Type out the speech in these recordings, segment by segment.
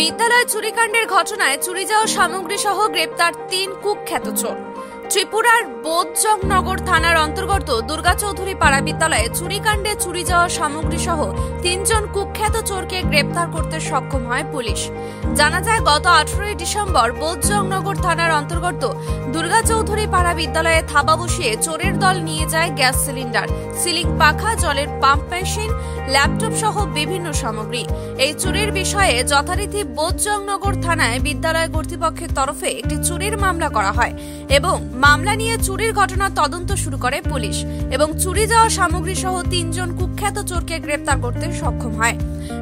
বিদ্যালয় চুরিকাণ্ডের ঘটনায় চুরি যাওয়া সামগ্রী সহ গ্রেপ্তার ৩ কুখ্যাত চোর। ত্রিপুরার বোধজংনগর থানার অন্তর্গত দুর্গা চৌধুরী পাড়া বিদ্যালয়ে চুরিকাণ্ডে চুরি যাওয়া সামগ্রী সহ ৩ জন কুখ্যাত চোরকে গ্রেপ্তার করতে সক্ষম হয় পুলিশ। জানা যায়, গত 18 ডিসেম্বর বোধজংনগর থানার অন্তর্গত দুর্গা চৌধুরী পাড়া বিদ্যালয়ে থাবা বসিয়ে চোরের দল নিয়ে যায় গ্যাস সিলিন্ডার, সিলিং পাখা, জলের পাম্প মেশিন, ল্যাপটপ সহ বিভিন্ন সামগ্রী। এই চুরির বিষয়ে যথারীতি বোধজংনগর থানায় বিদ্যালয় কর্তৃপক্ষের তরফে একটি চুরির মামলা করা হয় এবং মামলা নিয়ে চুরির ঘটনার তদন্ত শুরু করে পুলিশ এবং চুরি যাওয়া সামগ্রী সহ ৩ জন কুখ্যাত চোরকে গ্রেপ্তার করতে সক্ষম হয়।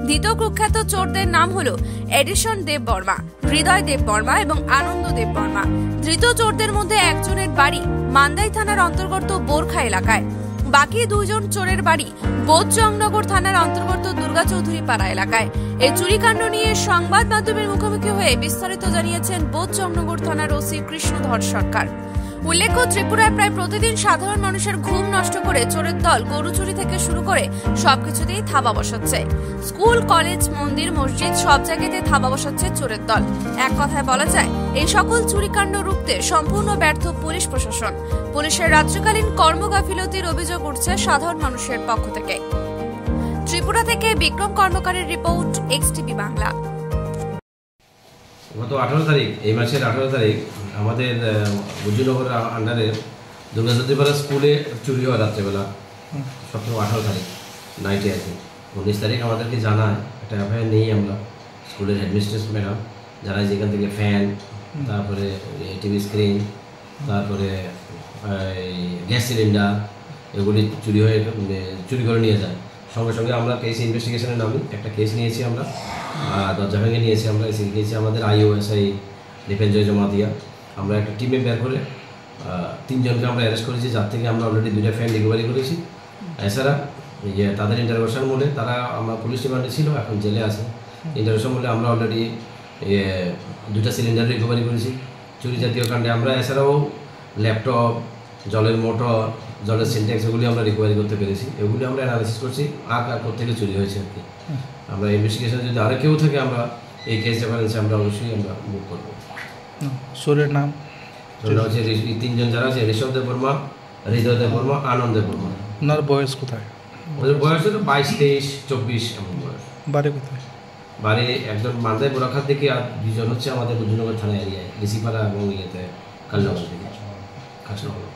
দ্বিতীয় কুখ্যাত চোরদের নাম হলো এডিশন দেব বর্মা, হৃদয় দেব বর্মা এবং আনন্দ দেব বর্মা। ধৃত চোরদের মধ্যে একজনের বাড়ি মান্দাই থানার অন্তর্গত বোরখা এলাকায়, বাকি 2 জন চোরের বাড়ি বোধজংনগর থানার অন্তর্গত দুর্গা চৌধুরী পাড়া এলাকায়। এই চুরিকাণ্ড নিয়ে সংবাদ মাধ্যমের মুখোমুখি হয়ে বিস্তারিত জানিয়েছেন বোধজংনগর থানার ওসি কৃষ্ণধর সরকার। উল্লেখ্য, ত্রিপুরায় প্রায় প্রতিদিন সাধারণ মানুষের ঘুম নষ্ট করে চোরের দল গরু চুরি থেকে শুরু করে সবকিছুতেই থাবা বসাচ্ছে। স্কুল, কলেজ, মন্দির, মসজিদ সব জায়গাতে থাবা বসাচ্ছে চোরের দল। এক কথায় বলা যায়, এই সকল চুরিকাণ্ড রুখতে সম্পূর্ণ ব্যর্থ পুলিশ প্রশাসন। পুলিশের রাত্রিকালীন কর্মগাফিলতির অভিযোগ উঠছে সাধারণ মানুষের পক্ষ থেকে। ত্রিপুরা থেকে বিক্রম কর্মকারের রিপোর্ট, এক্সটিভি বাংলা। গত 18 তারিখ, এই মাসের 18 তারিখ আমাদের বুদ্ধনগরের আন্ডারে দুর্গা চৌধুরী পাড়া স্কুলে চুরি হয় রাত্রেবেলা। 18 তারিখ নাইটে আর কি। 19 তারিখ আমাদেরকে জানায়, একটা এফআইআর নেই আমরা স্কুলের হেডমিস্ট্রেস ম্যাডাম, জানায় যেখান থেকে ফ্যান, তারপরে টিভি স্ক্রিন, তারপরে গ্যাস সিলিন্ডার এগুলি চুরি করে নিয়ে যায়। সঙ্গে সঙ্গে আমরা কেস ইনভেস্টিগেশনে নামি একটা কেস নিয়েছি, আমরা দরজা ভেঙে নিয়েছি, আমরা গিয়েছি আমাদের আইওএসআই ডিফেন্স জমা দিয়া। আমরা একটা টিমে বের করে 3 জনকে আমরা অ্যারেস্ট করেছি, যার থেকে আমরা অলরেডি 2টা ফ্যান রিকভারি করেছি। এছাড়া তাদের ইন্টারভেশন মূলে তারা আমার পুলিশ রিমান্ডে ছিল, এখন জেলে আছে। ইন্টারভেশন মূলে আমরা অলরেডি 2টা সিলিন্ডার রিকভারি করেছি চুরি জাতীয় কাণ্ডে। আমরা এছাড়াও ল্যাপটপ, জলের মোটর, জলের সিনট্যাক্স এগুলি আমরা রিকভারি করতে পেরেছি। এগুলি আমরা অ্যানালিসিস করছি আর থেকে চুরি হয়েছে আর কি। আমরা ইনভেস্টিগেশন যদি আরও কেউ থাকে, আমরা এই কেস রেফারেন্সে আমরা অবশ্যই আমরা মুভ করবো। চোরের নাম হচ্ছে 3 জন যারা আছে, ঋষভ দেব বর্মা, হৃদয় দেব বর্মা, আনন্দ দেব বর্মা। ওনার বয়স কোথায়? ওদের বয়স হলো 22, 23, 24 এমন বয়স। বাড়ি কোথায়? বাড়ি একজন মান্দাই বোরাখার থেকে, আর 2 জন হচ্ছে আমাদের বুদ্ধনগর থানা এরিয়ায়, রিসিপাড়া এবং ইয়েতে কালনগর থেকে, খাসনগর।